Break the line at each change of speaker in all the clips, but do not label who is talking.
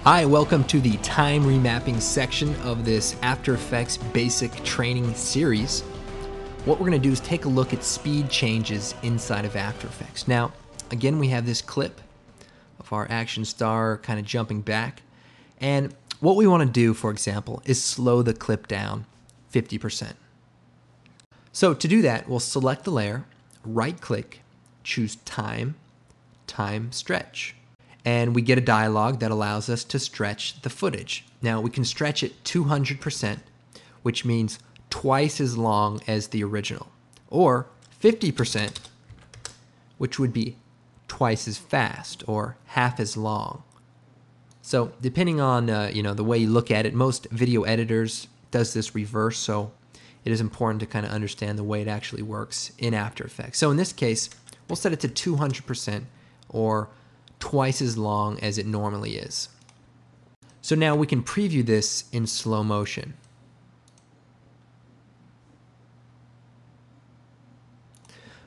Hi, welcome to the time remapping section of this After Effects basic training series. What we're going to do is take a look at speed changes inside of After Effects. Now, again, we have this clip of our action star kind of jumping back. And what we want to do, for example, is slow the clip down 50%. So to do that, we'll select the layer, right-click, choose Time Stretch. And we get a dialog that allows us to stretch the footage. Now we can stretch it 200%, which means twice as long as the original, or 50%, which would be twice as fast or half as long. So depending on the way you look at it, most video editors does this reverse, so it is important to kind of understand the way it actually works in After Effects. So in this case, we'll set it to 200%, or twice as long as it normally is. So now we can preview this in slow motion.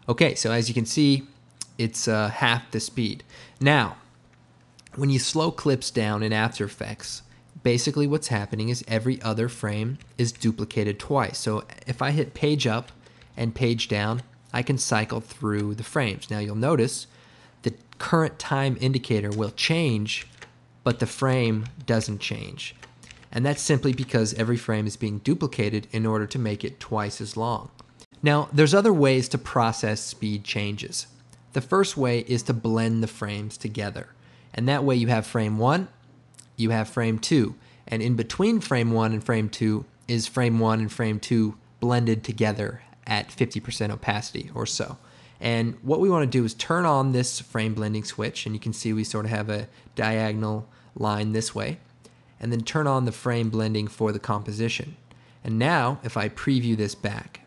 Okay, so as you can see, it's half the speed. Now, when you slow clips down in After Effects, basically what's happening is every other frame is duplicated twice. So if I hit page up and page down, I can cycle through the frames. Now you'll notice the current time indicator will change, but the frame doesn't change. And that's simply because every frame is being duplicated in order to make it twice as long. Now, there's other ways to process speed changes. The first way is to blend the frames together. And that way you have frame 1, you have frame 2, and in between frame 1 and frame 2 is frame 1 and frame 2 blended together at 50% opacity or so. And what we want to do is turn on this frame blending switch, and you can see we sort of have a diagonal line this way, and then turn on the frame blending for the composition. And now, if I preview this back,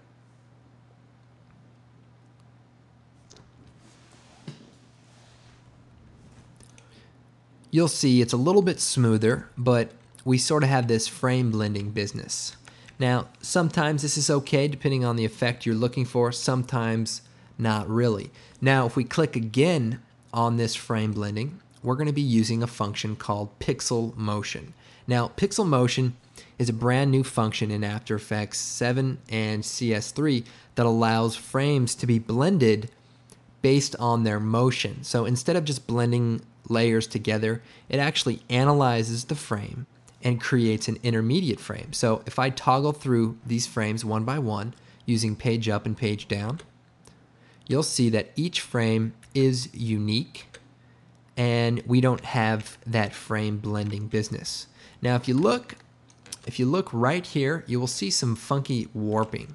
you'll see it's a little bit smoother, but we sort of have this frame blending business. Now, sometimes this is okay depending on the effect you're looking for, sometimes not really. Now, if we click again on this frame blending, we're going to be using a function called pixel motion. Now, pixel motion is a brand new function in After Effects 7 and CS3 that allows frames to be blended based on their motion. So instead of just blending layers together, it actually analyzes the frame and creates an intermediate frame. So if I toggle through these frames one by one using page up and page down, you'll see that each frame is unique and we don't have that frame blending business. Now if you look right here, you will see some funky warping.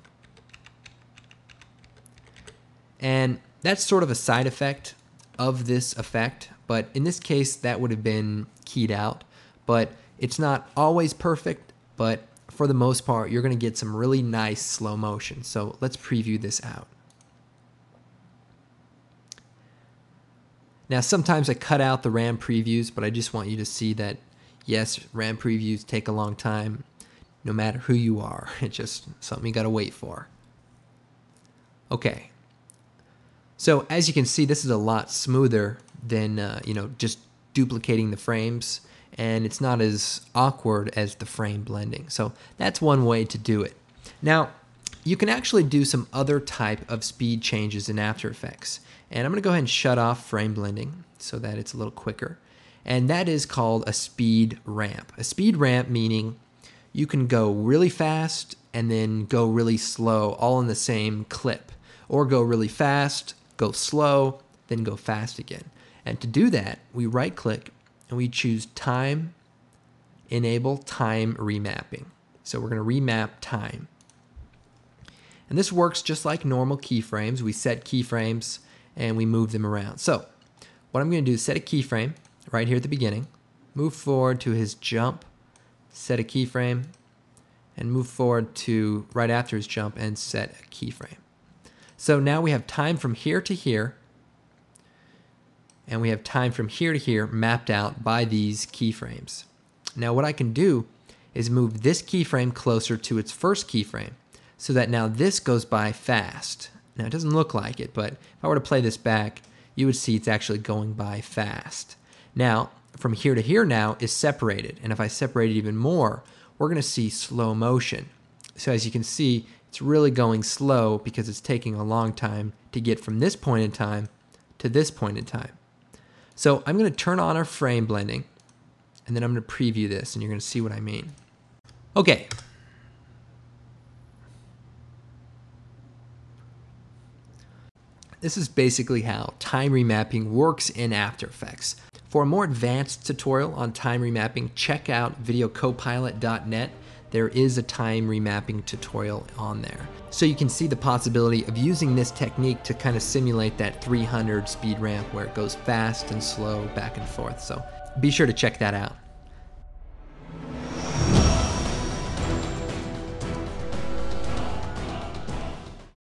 And that's sort of a side effect of this effect, but in this case that would have been keyed out. But it's not always perfect, but for the most part you're going to get some really nice slow motion. So let's preview this out. Now sometimes I cut out the RAM previews, but I just want you to see that yes, RAM previews take a long time no matter who you are. It's just something you got to wait for. Okay. So as you can see, this is a lot smoother than just duplicating the frames, and it's not as awkward as the frame blending. So that's one way to do it. Now, you can actually do some other type of speed changes in After Effects. And I'm going to go ahead and shut off frame blending so that it's a little quicker. And that is called a speed ramp. A speed ramp meaning you can go really fast and then go really slow all in the same clip. Or go really fast, go slow, then go fast again. And to do that, we right click and we choose Time, Enable Time Remapping. So we're going to remap time. And this works just like normal keyframes. We set keyframes and we move them around. So what I'm going to do is set a keyframe right here at the beginning, move forward to his jump, set a keyframe, and move forward to right after his jump and set a keyframe. So now we have time from here to here, and we have time from here to here mapped out by these keyframes. Now what I can do is move this keyframe closer to its first keyframe so that now this goes by fast. Now it doesn't look like it, but if I were to play this back, you would see it's actually going by fast. Now from here to here now is separated. And if I separate it even more, we're going to see slow motion. So as you can see, it's really going slow because it's taking a long time to get from this point in time to this point in time. So I'm going to turn on our frame blending, and then I'm going to preview this, and you're going to see what I mean. Okay. This is basically how time remapping works in After Effects. For a more advanced tutorial on time remapping, check out videocopilot.net. There is a time remapping tutorial on there. So you can see the possibility of using this technique to kind of simulate that 300 speed ramp where it goes fast and slow back and forth. So be sure to check that out.